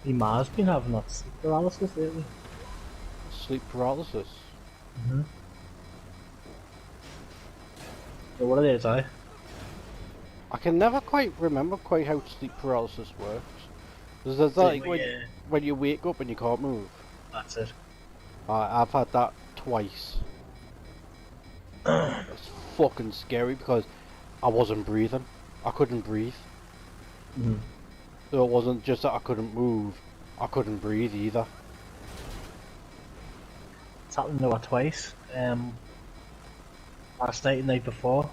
He might have been having that sleep paralysis lately. Sleep paralysis? So what are they, die? I can never quite remember how sleep paralysis works. There's like when you wake up and you can't move. That's it. I've had that twice. It's fucking scary because I wasn't breathing. I couldn't breathe. So it wasn't just that I couldn't move, I couldn't breathe either. It's happened to me twice. Last night and the night before.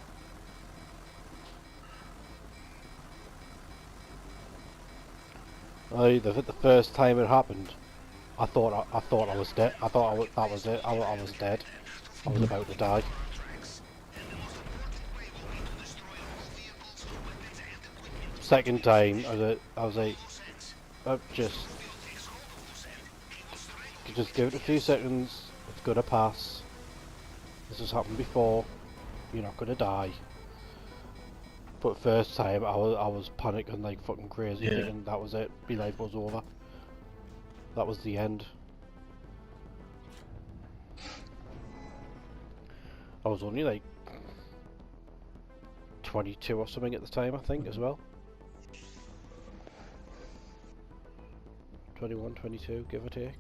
The first time it happened, I thought I was dead. I thought that was it. I was dead. I was about to die. Second time, I was like, just give it a few seconds. It's gonna pass. This has happened before. You're not gonna die. But first time, I was panicking like fucking crazy, thinking that was it. My life was over. That was the end. I was only like 22 or something at the time, I think, as well. 21, 22, give or take.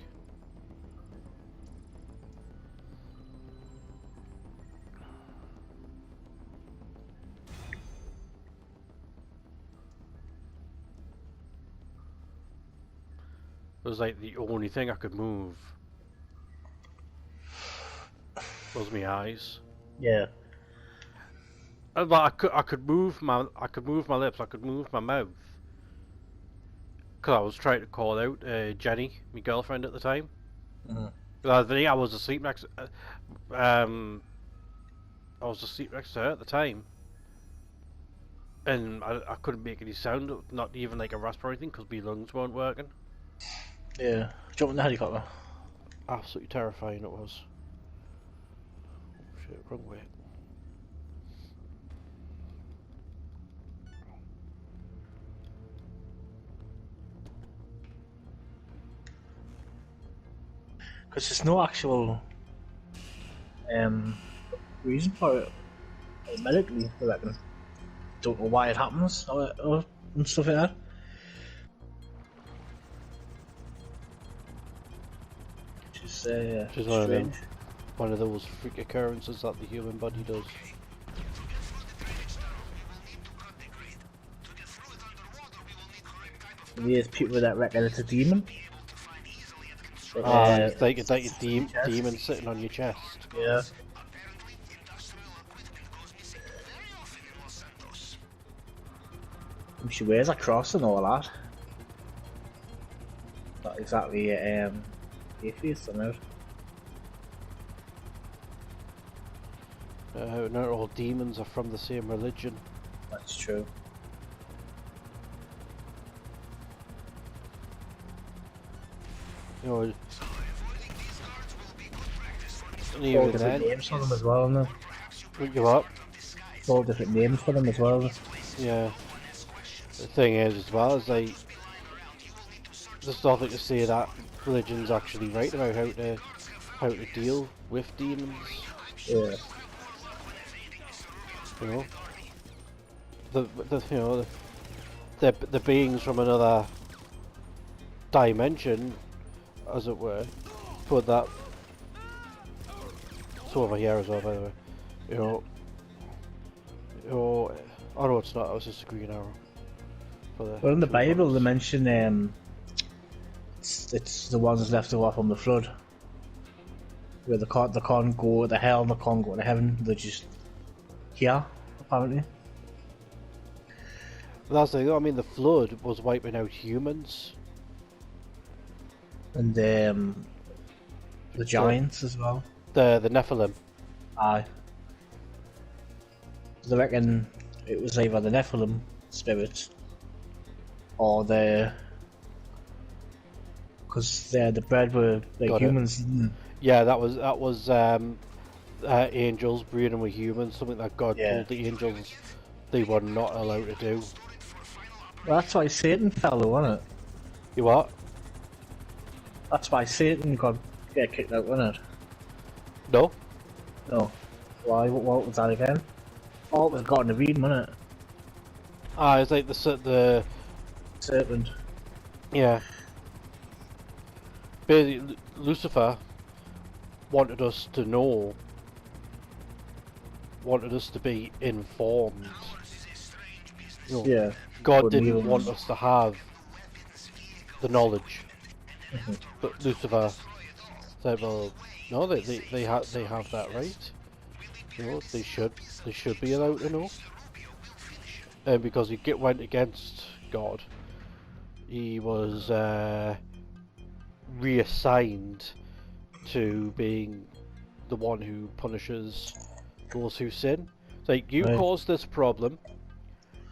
It was like the only thing I could move was my eyes. Yeah. And like I could move my lips, I could move my mouth. Cause I was trying to call out Jenny, my girlfriend at the time. I think I was asleep next. I was asleep next to her at the time, and I couldn't make any sound, not even like a rasp or anything, because my lungs weren't working. Yeah. Jumping the helicopter. Absolutely terrifying it was. Oh, shit, wrong way. Because there's no actual reason for it. Medically, I reckon. Don't know why it happens or and stuff like that. Which is strange. One of those freak occurrences that the human body does. There's people that reckon it's a demon. It's like a demon sitting on your chest. Yeah. And she wears a cross and all that. Not exactly atheist or not. Not all demons are from the same religion. That's true. You know, and All even different then, names for them as well, no? you up. All different names for them as well. Yeah. The thing is, as well, is like there's nothing to say that religion's actually right about how to deal with demons. Yeah. You know, the beings from another dimension, as it were, but that it's over here as well, by the way. You know, oh no, it's not. It was just a green arrow. Well, in the Bible, they mention it's the ones left over from the flood, where they can't go to hell, and they can't go to heaven. They're just here, apparently. That's the thing. I mean, the flood was wiping out humans. And the giants as well. The Nephilim. Aye. They reckon it was either the Nephilim spirits or because the bread were like Got humans. Yeah, that was angels breeding with humans. Something that God told the angels they were not allowed to do. Well, that's why Satan fell, wasn't it? You what? That's why Satan get kicked out, wasn't it? No. No. Why? What was that again? Oh, it was Garden of Eden, wasn't it? Ah, it's like the Serpent. Yeah. Basically, Lucifer wanted us to know, wanted us to be informed. You know, Yeah. God didn't want us to have the knowledge. But Lucifer said, "Well, no, they have that right. You know, they should be allowed to know." And because he went against God, he was reassigned to being the one who punishes those who sin. It's like, you caused this problem.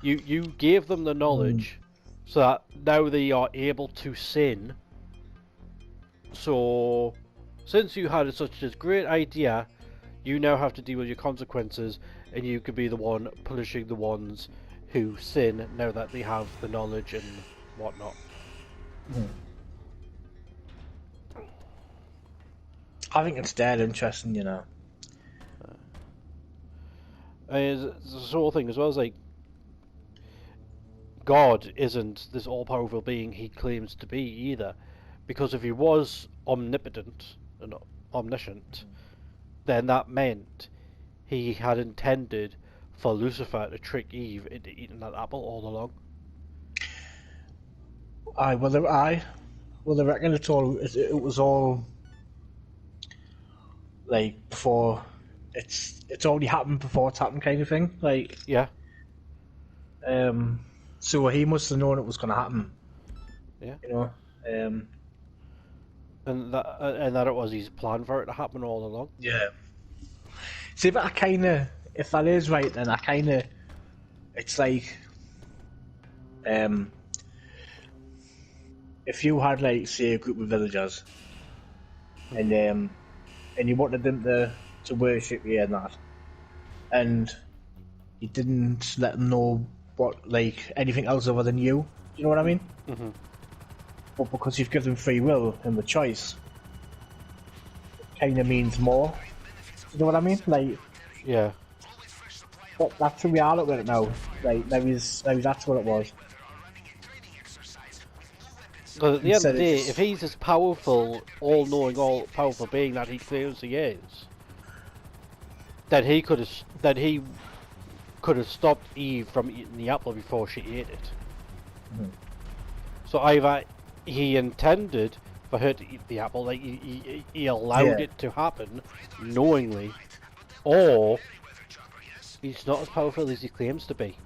You gave them the knowledge, so that now they are able to sin. So, since you had such a great idea, you now have to deal with your consequences, and you could be the one punishing the ones who sin now that they have the knowledge and whatnot. I think it's dead interesting, you know. This whole thing as well is like, God isn't this all-powerful being he claims to be either, because if he was omnipotent and omniscient, then that meant he had intended for Lucifer to trick Eve into eating that apple all along. Well, I reckon it was all like before. It's already happened before it's happened, kind of thing. Like, yeah. So he must have known it was going to happen. Yeah. You know. And that it was his plan for it to happen all along. Yeah. See, but if that is right, then it's like, if you had, like, say, a group of villagers, and you wanted them to worship you and that, and you didn't let them know what, like, anything else other than you. You know what I mean? Mm-hmm. But because you've given them free will and the choice, it kind of means more. You know what I mean? Like, yeah. But that's who we are at it now. Like, maybe that's what it was. Because at the end of the day, if he's as powerful, all-knowing, all-powerful being that he claims he is, then he could have stopped Eve from eating the apple before she ate it. Mm-hmm. So either he intended for her to eat the apple, like he allowed it to happen knowingly, or he's not as powerful as he claims to be.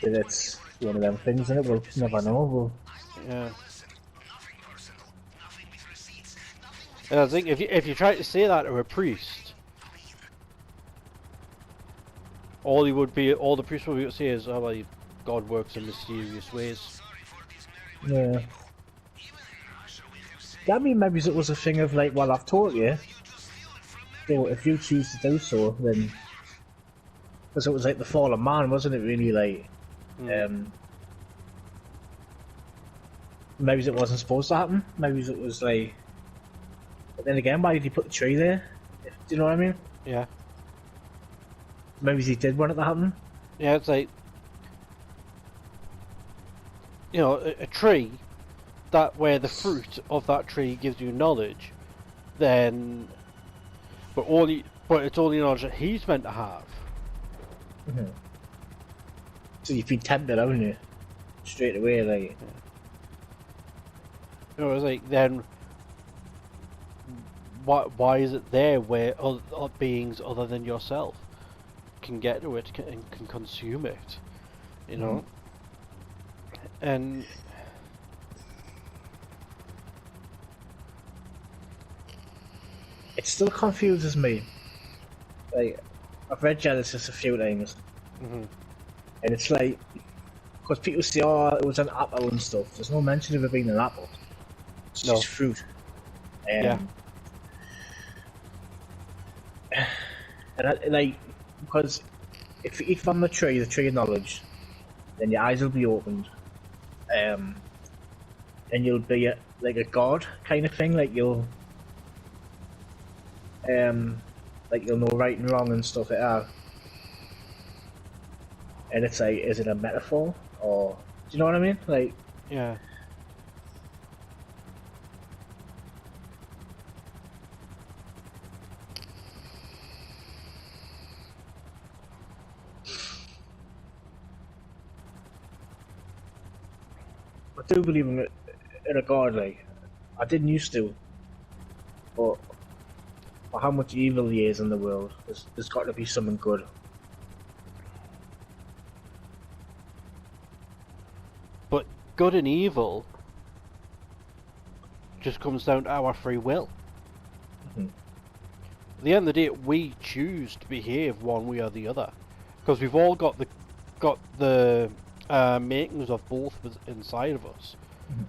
It's one of them things, isn't it? We'll never know. Yeah. And I think if you try to say that to a priest, all the priest would be able to say is, "Oh, well, God works in mysterious ways." Yeah. I mean, maybe it was a thing of like, well, I've taught you. So if you choose to do so, then because it was like the fall of man, wasn't it? Really, like, maybe it wasn't supposed to happen. Maybe it was like. But then again, why did he put the tree there? Do you know what I mean? Yeah. Maybe he did want it to happen. Yeah, it's like, you know, a tree that where the fruit of that tree gives you knowledge, then, but it's only knowledge that he's meant to have. Mm-hmm. So you've been tempted, haven't you? Straight away, like. Yeah. You know, it's like, then why is it there where other beings other than yourself can get to it and can consume it, you know? And it still confuses me. Like, I've read Genesis a few times, and it's like, because people say, "Oh, it was an apple and stuff." There's no mention of it being an apple. It's just fruit. Yeah. And like, because if you eat from the tree of knowledge, then your eyes will be opened, and you'll be like a god kind of thing. Like you'll know right and wrong and stuff like that. And it's like, is it a metaphor, or do you know what I mean? Like, yeah. I do believe in a god. Like, I didn't used to, but for how much evil there is in the world, there's got to be something good. But good and evil just comes down to our free will. Mm-hmm. At the end of the day, we choose to behave one way or the other, because we've all got the makings of both inside of us. Mm-hmm.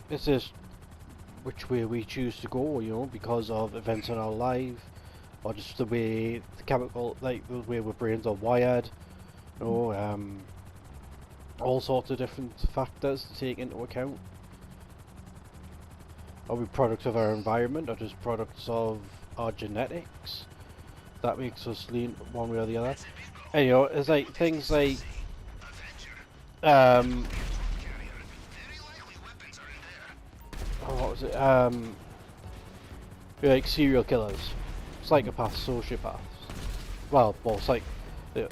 It's just which way we choose to go, you know, because of events in our life, or just the way the chemical, like the way our brains are wired, you know, all sorts of different factors to take into account. Are we products of our environment, or just products of our genetics? That makes us lean one way or the other. And you know, it's like things like what was it? Like serial killers, psychopaths, sociopaths. Well, it's like the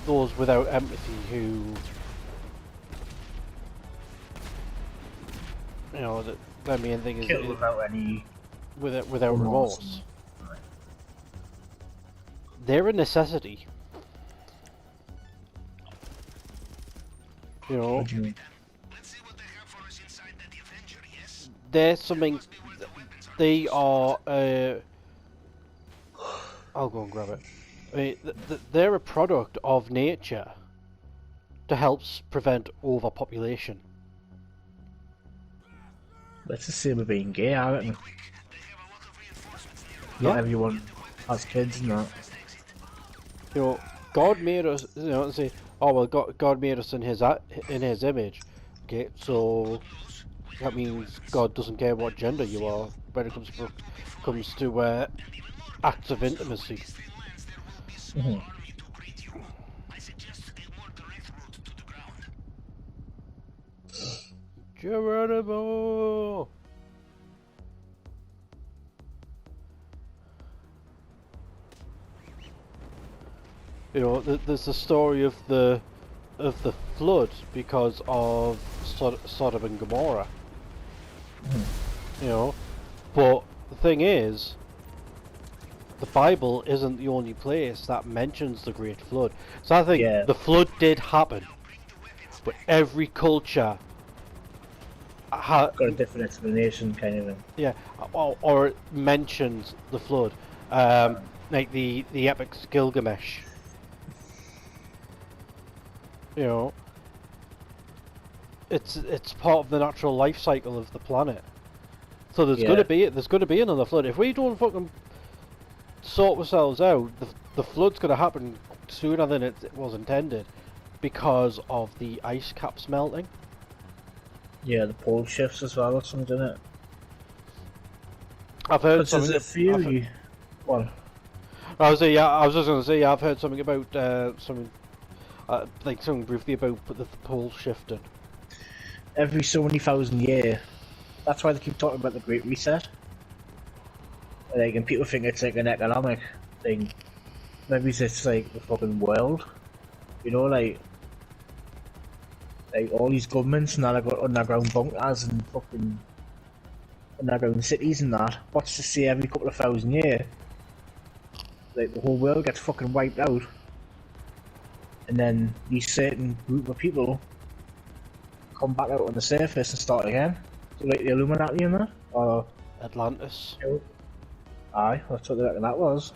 those without empathy who, you know, the main thing is kill without any without remorse. Right. They're a necessity. You know. What do you mean? They're something. They are. I'll go and grab it. I mean, they're a product of nature to help prevent overpopulation. That's the same with being gay, I reckon. Not everyone has kids and that. You know, God made us. You know, and say, oh well, God made us in His image. Okay, so that means God doesn't care what gender you are when it comes to acts of intimacy. Mm-hmm. Geronimo! You know, there's the story of the flood because of Sodom and Gomorrah. Mm-hmm. You know, but the thing is, the Bible isn't the only place that mentions the Great Flood. So I think the flood did happen, but every culture got a different explanation, kind of thing. Yeah, or it mentions the flood, like the epics Gilgamesh. You know, it's part of the natural life cycle of the planet. So there's gonna be another flood if we don't fucking sort ourselves out. The flood's gonna happen sooner than it was intended because of the ice caps melting. Yeah, the pole shifts as well or something, isn't it? I've heard something. There's a few. Well, I was just gonna say, I've heard something about something briefly about the pole shifting. Every so many thousand years. That's why they keep talking about the Great Reset. Like, and people think it's like an economic thing. Maybe it's like the fucking world. You know, like all these governments now, they've got underground bunkers and fucking underground cities and that. What's to say every couple of thousand years, like the whole world gets fucking wiped out, and then these certain group of people come back out on the surface and start again. So like the Illuminati and that, or Atlantis. Aye, that's what they reckon that was.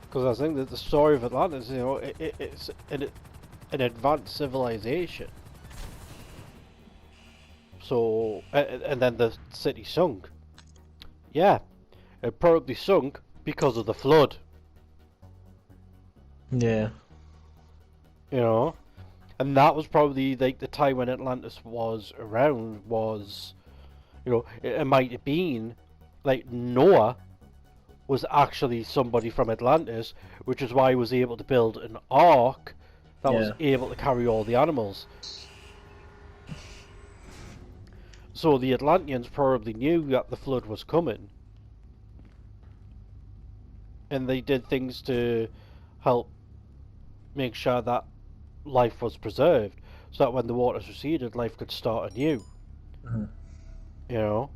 Because I think that the story of Atlantis, you know, an advanced civilization. So, and then the city sunk. Yeah, it probably sunk because of the flood. Yeah. You know? And that was probably like the time when Atlantis was around, was, you know, it might have been like Noah was actually somebody from Atlantis, which is why he was able to build an ark that was able to carry all the animals. So the Atlanteans probably knew that the flood was coming, and they did things to help make sure that life was preserved, so that when the waters receded, life could start anew. Mm-hmm. You know?